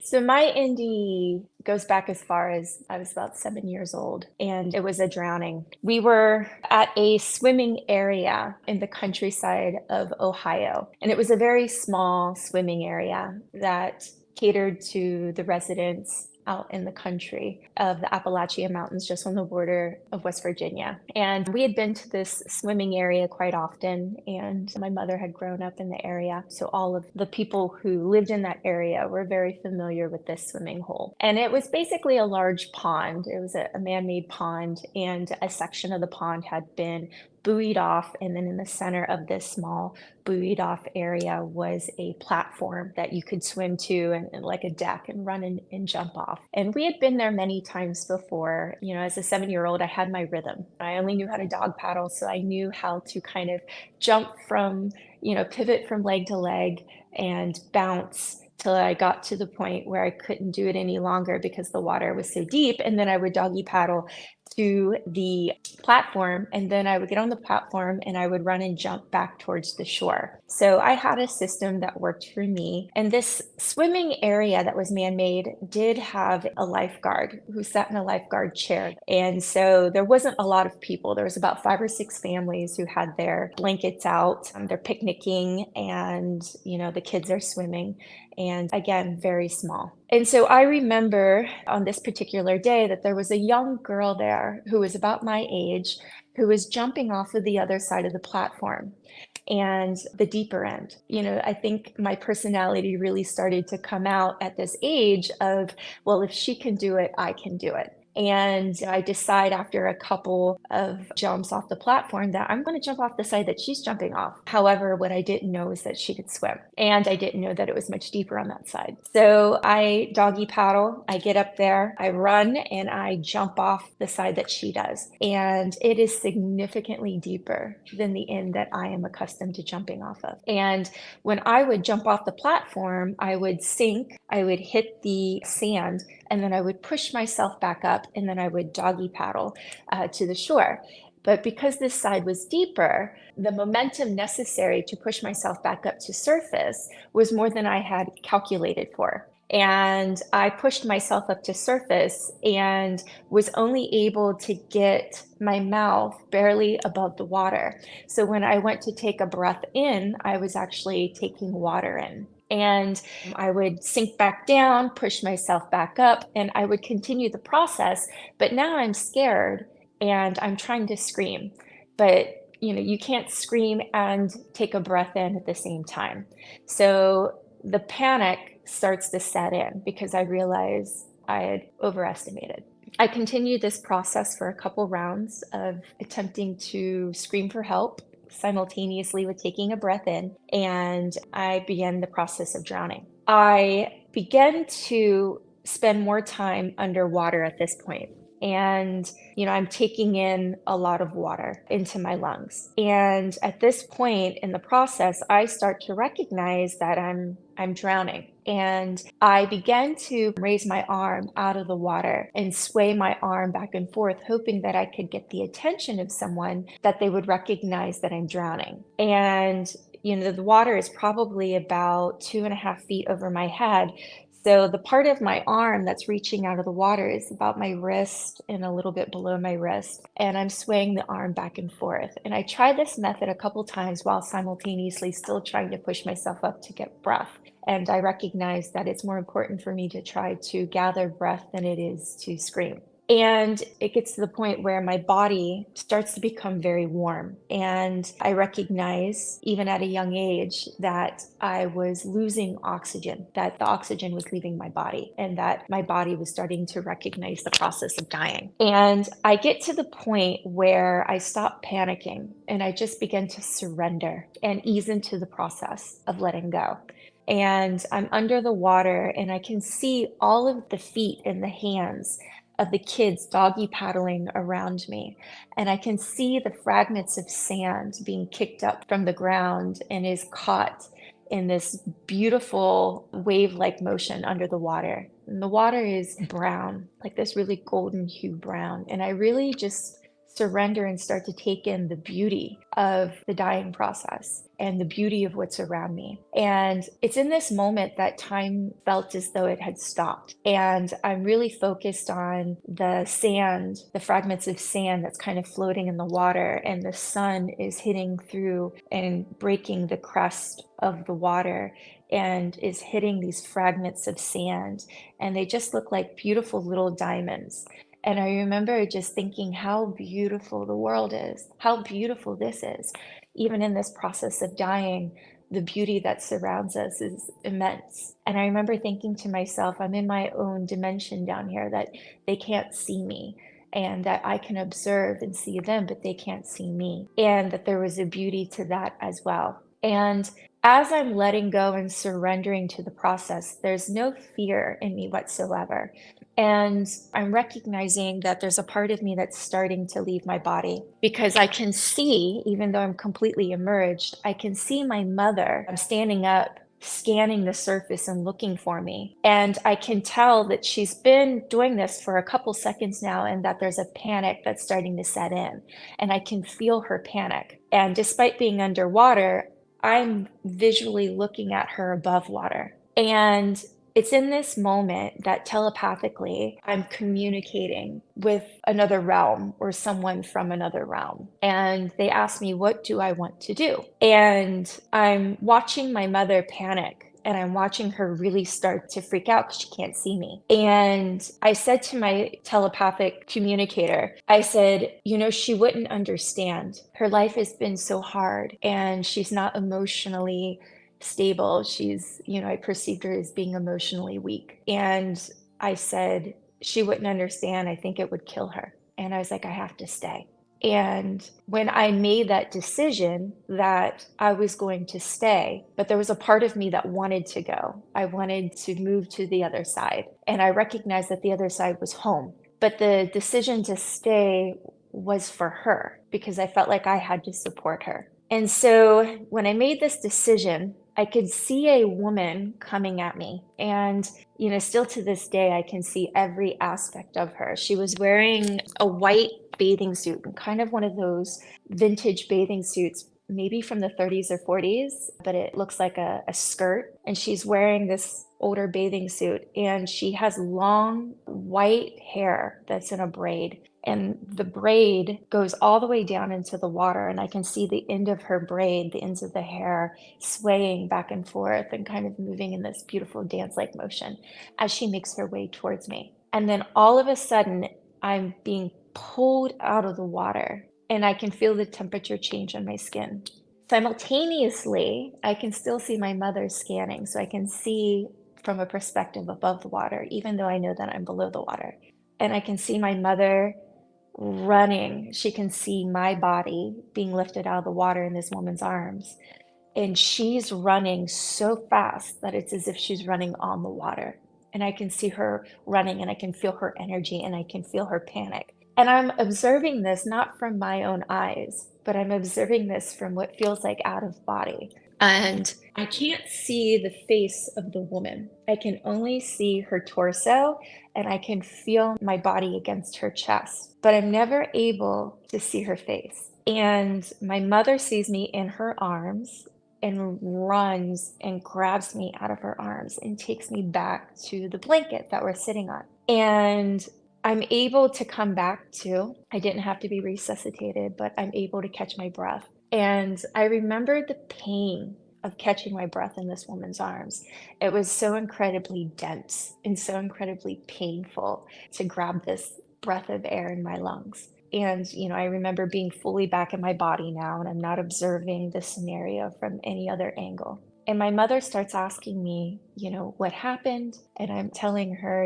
So my NDE goes back as far as I was about 7 years old, and it was a drowning. We were at a swimming area in the countryside of Ohio, and it was a very small swimming area that catered to the residents out in the country of the Appalachian Mountains, just on the border of West Virginia. And we had been to this swimming area quite often, and my mother had grown up in the area. So all of the people who lived in that area were very familiar with this swimming hole. And it was basically a large pond. It was a man-made pond, and a section of the pond had been buoyed off, and then in the center of this small buoyed off area was a platform that you could swim to, and like a deck, and run and jump off. And we had been there many times before. You know, as a 7-year-old, I had my rhythm. I only knew how to dog paddle, so I knew how to kind of jump from, pivot from leg to leg and bounce till I got to the point where I couldn't do it any longer because the water was so deep. And then I would doggy paddle to the platform, and then I would get on the platform and I would run and jump back towards the shore. So I had a system that worked for me. And this swimming area that was man-made did have a lifeguard who sat in a lifeguard chair. And so there wasn't a lot of people. There was about 5 or 6 families who had their blankets out. They're picnicking, and the kids are swimming. And again, very small. And so I remember on this particular day that there was a young girl there who was about my age, who was jumping off of the other side of the platform and the deeper end. I think my personality really started to come out at this age of, well, if she can do it, I can do it. And I decide after a couple of jumps off the platform that I'm going to jump off the side that she's jumping off. However, what I didn't know is that she could swim, and I didn't know that it was much deeper on that side. So I doggy paddle, I get up there, I run, and I jump off the side that she does. And it is significantly deeper than the end that I am accustomed to jumping off of. And when I would jump off the platform, I would sink, I would hit the sand, and then I would push myself back up, and then I would doggy paddle to the shore. But because this side was deeper, the momentum necessary to push myself back up to surface was more than I had calculated for. And I pushed myself up to surface and was only able to get my mouth barely above the water. So when I went to take a breath in, I was actually taking water in. And I would sink back down, push myself back up, and I would continue the process. But now I'm scared and I'm trying to scream. But you can't scream and take a breath in at the same time. So the panic starts to set in because I realize I had overestimated. I continued this process for a couple rounds of attempting to scream for help simultaneously with taking a breath in, and I began the process of drowning. I began to spend more time underwater at this point. And, I'm taking in a lot of water into my lungs. And at this point in the process, I start to recognize that I'm drowning. And I began to raise my arm out of the water and sway my arm back and forth, hoping that I could get the attention of someone, that they would recognize that I'm drowning. And, the water is probably about 2.5 feet over my head. So the part of my arm that's reaching out of the water is about my wrist and a little bit below my wrist. And I'm swaying the arm back and forth. And I tried this method a couple times while simultaneously still trying to push myself up to get breath. And I recognize that it's more important for me to try to gather breath than it is to scream. And it gets to the point where my body starts to become very warm. And I recognize, even at a young age, that I was losing oxygen, that the oxygen was leaving my body, and that my body was starting to recognize the process of dying. And I get to the point where I stop panicking and I just begin to surrender and ease into the process of letting go. And I'm under the water, and I can see all of the feet and the hands of the kids doggy paddling around me. And I can see the fragments of sand being kicked up from the ground and is caught in this beautiful wave-like motion under the water. And the water is brown, like this really golden hue brown. And I really just surrender and start to take in the beauty of the dying process and the beauty of what's around me. And it's in this moment that time felt as though it had stopped. And I'm really focused on the sand, the fragments of sand that's kind of floating in the water, and the sun is hitting through and breaking the crust of the water and is hitting these fragments of sand. And they just look like beautiful little diamonds. And I remember just thinking how beautiful the world is, how beautiful this is. Even in this process of dying, the beauty that surrounds us is immense. And I remember thinking to myself, I'm in my own dimension down here, that they can't see me, and that I can observe and see them, but they can't see me. And that there was a beauty to that as well. And as I'm letting go and surrendering to the process, there's no fear in me whatsoever. And I'm recognizing that there's a part of me that's starting to leave my body, because I can see, even though I'm completely emerged, I can see my mother. I'm standing up, scanning the surface and looking for me. And I can tell that she's been doing this for a couple seconds now, and that there's a panic that's starting to set in. And I can feel her panic. And despite being underwater, I'm visually looking at her above water. And it's in this moment that telepathically I'm communicating with another realm or someone from another realm. And they ask me, what do I want to do? And I'm watching my mother panic. And I'm watching her really start to freak out because she can't see me. And I said to my telepathic communicator, I said, she wouldn't understand. Her life has been so hard, and she's not emotionally stable. She's, I perceived her as being emotionally weak. And I said, she wouldn't understand. I think it would kill her. And I was like, I have to stay. And when I made that decision that I was going to stay, but there was a part of me that wanted to go. I wanted to move to the other side. And I recognized that the other side was home. But the decision to stay was for her, because I felt like I had to support her. And so when I made this decision, I could see a woman coming at me. And, still to this day, I can see every aspect of her. She was wearing a white bathing suit, kind of one of those vintage bathing suits, maybe from the 30s or 40s, but it looks like a skirt. And she's wearing this older bathing suit, and she has long white hair that's in a braid. And the braid goes all the way down into the water, and I can see the end of her braid, the ends of the hair, swaying back and forth and kind of moving in this beautiful dance-like motion as she makes her way towards me. And then all of a sudden, I'm being pulled out of the water, and I can feel the temperature change on my skin. Simultaneously, I can still see my mother scanning, so I can see from a perspective above the water, even though I know that I'm below the water. And I can see my mother running. She can see my body being lifted out of the water in this woman's arms. And she's running so fast that it's as if she's running on the water. And I can see her running, and I can feel her energy, and I can feel her panic. And I'm observing this not from my own eyes, but I'm observing this from what feels like out of body. And I can't see the face of the woman. I can only see her torso, and I can feel my body against her chest, but I'm never able to see her face. And my mother sees me in her arms and runs and grabs me out of her arms and takes me back to the blanket that we're sitting on. And I'm able to come back to, I didn't have to be resuscitated, but I'm able to catch my breath. And I remember the pain of catching my breath in this woman's arms. It was so incredibly dense and so incredibly painful to grab this breath of air in my lungs. And, I remember being fully back in my body now, and I'm not observing the scenario from any other angle. And my mother starts asking me, what happened? And I'm telling her,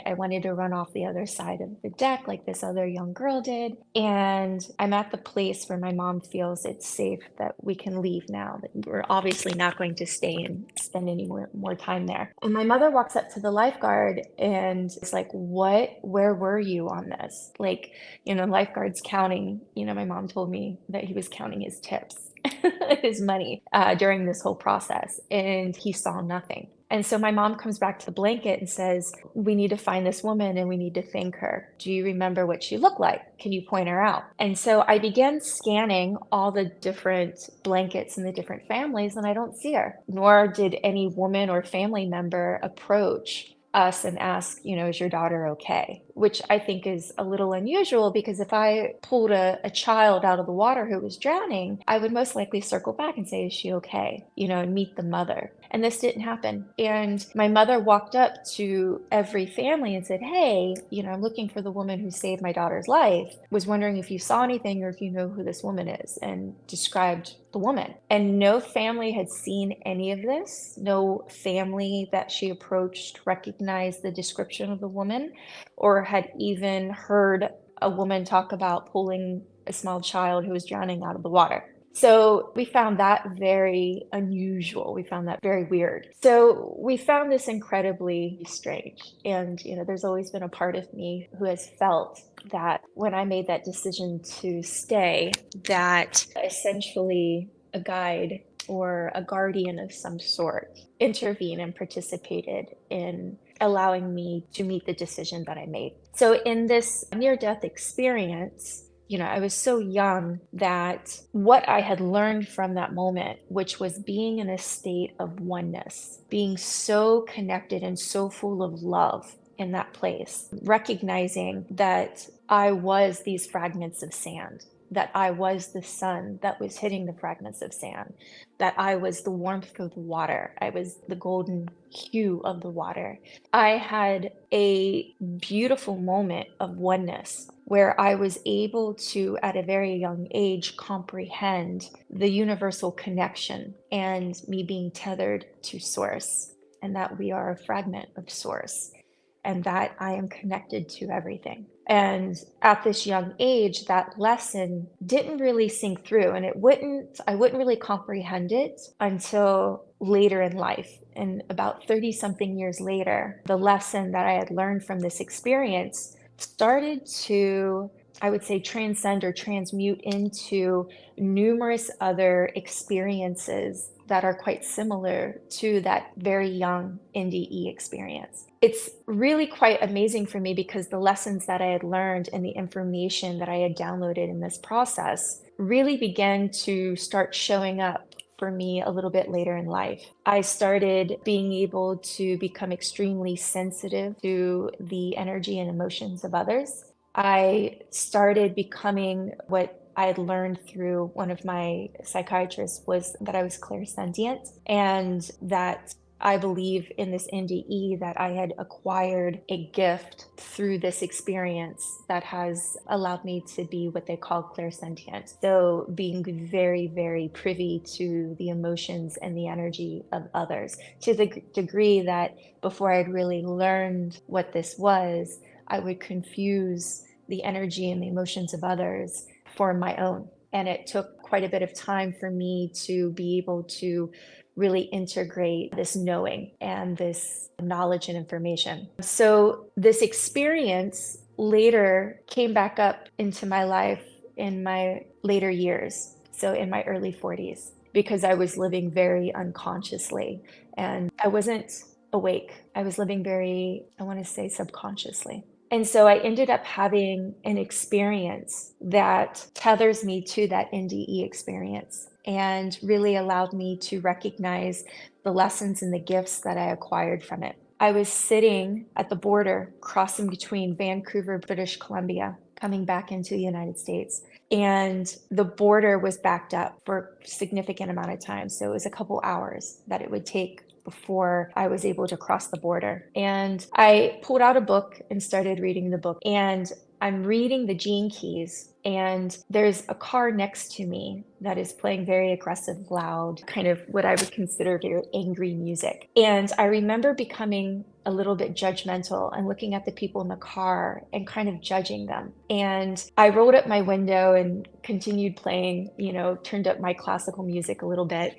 I wanted to run off the other side of the deck like this other young girl did. And I'm at the place where my mom feels it's safe that we can leave now, that we're obviously not going to stay and spend any more time there. And my mother walks up to the lifeguard and is like, where were you on this? Like, lifeguard's counting, my mom told me that he was counting his tips. His money during this whole process, and he saw nothing. And so my mom comes back to the blanket and says, we need to find this woman and we need to thank her. Do you remember what she looked like? Can you point her out? And so I began scanning all the different blankets in the different families, and I don't see her, nor did any woman or family member approach us and ask, is your daughter okay? Which I think is a little unusual, because if I pulled a child out of the water who was drowning, I would most likely circle back and say, is she okay? And meet the mother. And this didn't happen. And my mother walked up to every family and said, hey, I'm looking for the woman who saved my daughter's life. Was wondering if you saw anything or if you know who this woman is, and described the woman. And no family had seen any of this. No family that she approached recognized the description of the woman, or had even heard a woman talk about pulling a small child who was drowning out of the water. So we found that very unusual. We found that very weird. So we found this incredibly strange. And, there's always been a part of me who has felt that when I made that decision to stay, that essentially a guide or a guardian of some sort intervened and participated in allowing me to meet the decision that I made. So in this near-death experience, I was so young that what I had learned from that moment, which was being in a state of oneness, being so connected and so full of love in that place, recognizing that I was these fragments of sand, that I was the sun that was hitting the fragments of sand, that I was the warmth of the water, I was the golden hue of the water. I had a beautiful moment of oneness where I was able to, at a very young age, comprehend the universal connection and me being tethered to Source, and that we are a fragment of Source, and that I am connected to everything. And at this young age, that lesson didn't really sink through, and I wouldn't really comprehend it until later in life. And about 30 something years later, the lesson that I had learned from this experience started to, I would say, transcend or transmute into numerous other experiences that are quite similar to that very young NDE experience. It's really quite amazing for me, because the lessons that I had learned and the information that I had downloaded in this process really began to start showing up for me a little bit later in life. I started being able to become extremely sensitive to the energy and emotions of others. I started becoming what I had learned through one of my psychiatrists, was that I was clairsentient, and that I believe in this NDE that I had acquired a gift through this experience that has allowed me to be what they call clairsentient. So being very, very privy to the emotions and the energy of others, to the degree that before I'd really learned what this was, I would confuse the energy and the emotions of others for my own. And it took quite a bit of time for me to be able to really integrate this knowing and this knowledge and information. So this experience later came back up into my life in my later years, so in my early 40s, because I was living very unconsciously and I wasn't awake. I was living very, I want to say, subconsciously. And so I ended up having an experience that tethers me to that NDE experience and really allowed me to recognize the lessons and the gifts that I acquired from it. I was sitting at the border crossing between Vancouver, British Columbia, coming back into the United States. And the border was backed up for a significant amount of time. So it was a couple hours that it would take before I was able to cross the border. And I pulled out a book and started reading the book. And I'm reading the Gene Keys, and there's a car next to me that is playing very aggressive, loud, kind of what I would consider very angry music. And I remember becoming a little bit judgmental and looking at the people in the car and kind of judging them. And I rolled up my window and continued playing, turned up my classical music a little bit.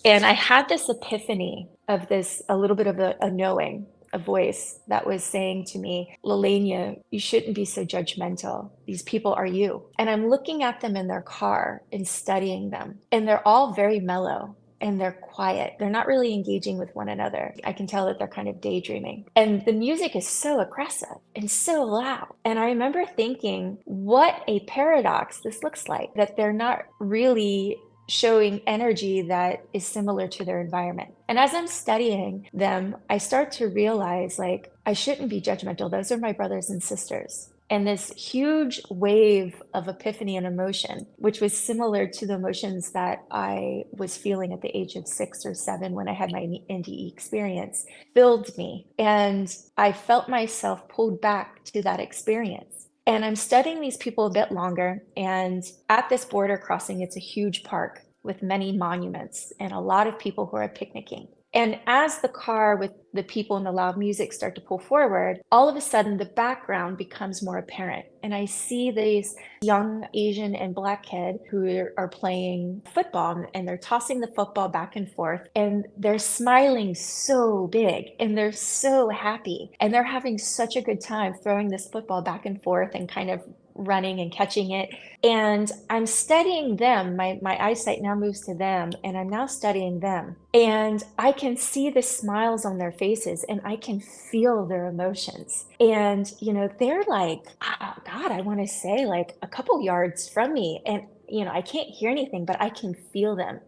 And I had this epiphany of this, a little bit of a knowing, a voice that was saying to me, Lelanea, you shouldn't be so judgmental. These people are you. And I'm looking at them in their car and studying them. And they're all very mellow. and they're quiet. They're not really engaging with one another. I can tell that they're kind of daydreaming. And the music is so aggressive and so loud. And I remember thinking, what a paradox this looks like, that they're not really showing energy that is similar to their environment. And as I'm studying them, I start to realize, like, I shouldn't be judgmental. Those are my brothers and sisters. And this huge wave of epiphany and emotion, which was similar to the emotions that I was feeling at the age of 6 or 7 when I had my NDE experience, filled me. And I felt myself pulled back to that experience. And I'm studying these people a bit longer. And at this border crossing, it's a huge park with many monuments and a lot of people who are picnicking. And as the car with the people and the loud music start to pull forward, all of a sudden the background becomes more apparent. And I see these young Asian and Black kids who are playing football, and they're tossing the football back and forth, and they're smiling so big and they're so happy. And they're having such a good time throwing this football back and forth and kind of running and catching it. And I'm studying them. My eyesight now moves to them, and I'm now studying them. And I can see the smiles on their faces, and I can feel their emotions. And, they're like, oh, God, I want to say like a couple yards from me. And, I can't hear anything, but I can feel them.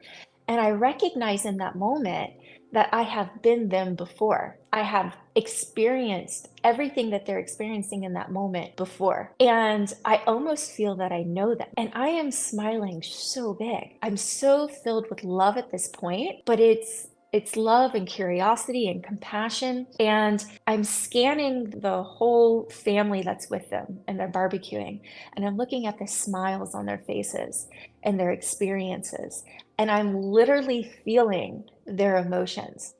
And I recognize in that moment that I have been them before. I have experienced everything that they're experiencing in that moment before. And I almost feel that I know them. And I am smiling so big. I'm so filled with love at this point, but it's love and curiosity and compassion. And I'm scanning the whole family that's with them, and they're barbecuing. And I'm looking at the smiles on their faces and their experiences. And I'm literally feeling their emotions,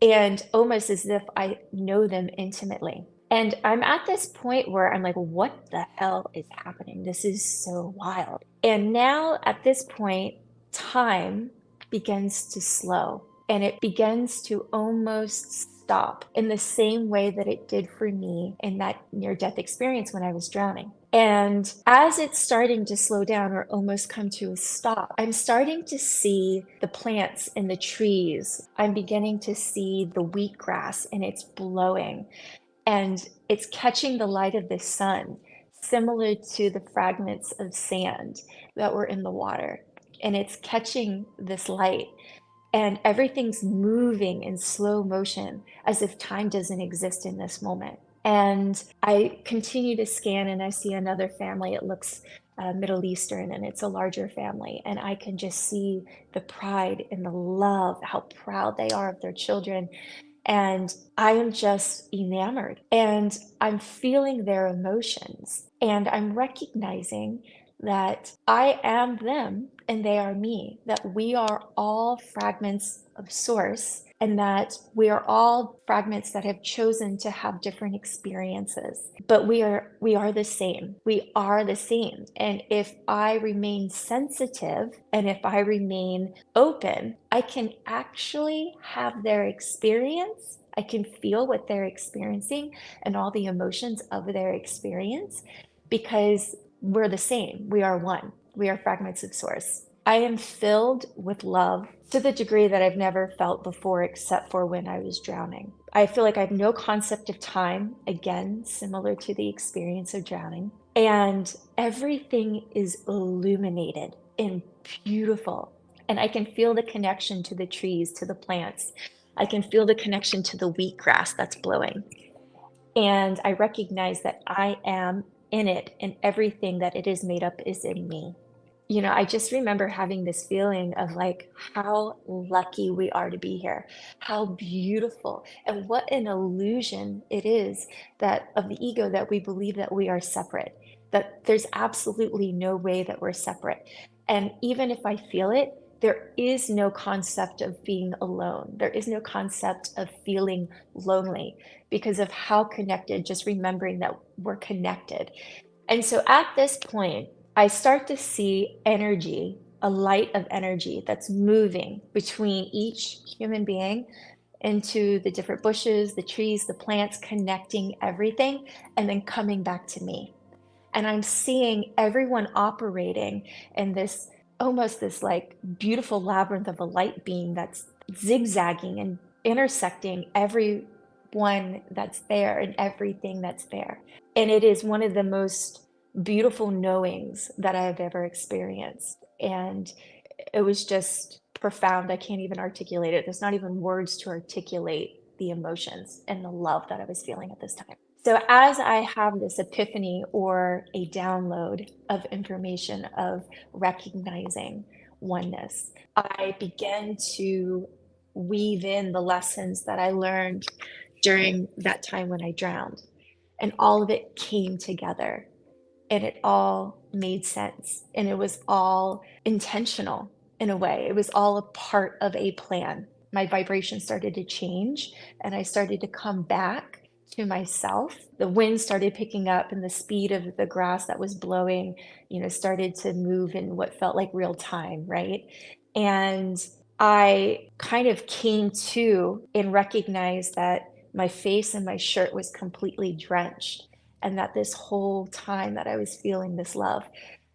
and almost as if I know them intimately. And I'm at this point where I'm like, what the hell is happening? This is so wild. And now at this point, time begins to slow, and it begins to almost stop in the same way that it did for me in that near-death experience when I was drowning. And as it's starting to slow down or almost come to a stop, I'm starting to see the plants and the trees. I'm beginning to see the wheatgrass, and it's blowing, and it's catching the light of the sun, similar to the fragments of sand that were in the water. And it's catching this light, and everything's moving in slow motion as if time doesn't exist in this moment. And I continue to scan, and I see another family. It looks Middle Eastern, and it's a larger family. And I can just see the pride and the love, how proud they are of their children. And I am just enamored, and I'm feeling their emotions, and I'm recognizing that I am them and they are me, that we are all fragments of source, and that we are all fragments that have chosen to have different experiences. But we are the same. We are the same. And if I remain sensitive and if I remain open, I can actually have their experience. I can feel what they're experiencing and all the emotions of their experience, because we're the same. We are one. We are fragments of source. I am filled with love to the degree that I've never felt before, except for when I was drowning. I feel like I have no concept of time, again, similar to the experience of drowning. And everything is illuminated and beautiful. And I can feel the connection to the trees, to the plants. I can feel the connection to the wheatgrass that's blowing. And I recognize that I am in it, and everything that it is made up is in me. I just remember having this feeling of like how lucky we are to be here, how beautiful, and what an illusion it is that of the ego, that we believe that we are separate, that there's absolutely no way that we're separate. And even if I feel it, there is no concept of being alone. There is no concept of feeling lonely because of how connected, just remembering that we're connected. And so at this point, I start to see energy, a light of energy that's moving between each human being into the different bushes, the trees, the plants, connecting everything, and then coming back to me. And I'm seeing everyone operating in this almost this like beautiful labyrinth of a light beam that's zigzagging and intersecting everyone that's there and everything that's there. And it is one of the most beautiful knowings that I've ever experienced. And it was just profound. I can't even articulate it. There's not even words to articulate the emotions and the love that I was feeling at this time. So as I have this epiphany or a download of information of recognizing oneness, I begin to weave in the lessons that I learned during that time when I drowned. And all of it came together and it all made sense. And it was all intentional in a way. It was all a part of a plan. My vibration started to change and I started to come back to myself. The wind started picking up and the speed of the grass that was blowing, started to move in what felt like real time, right? And I kind of came to and recognized that my face and my shirt was completely drenched, and that this whole time that I was feeling this love,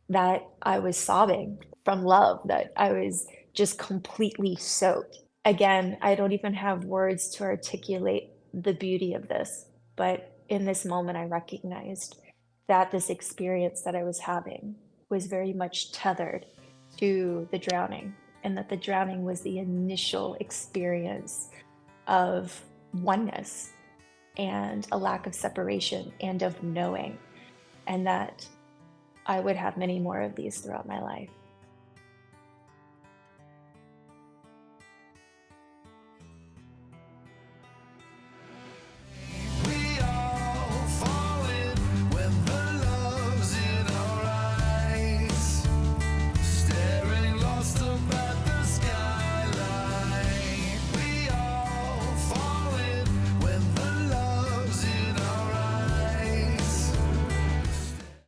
that I was sobbing from love, that I was just completely soaked. Again, I don't even have words to articulate the beauty of this, but in this moment, I recognized that this experience that I was having was very much tethered to the drowning, and that the drowning was the initial experience of oneness and a lack of separation and of knowing, and that I would have many more of these throughout my life.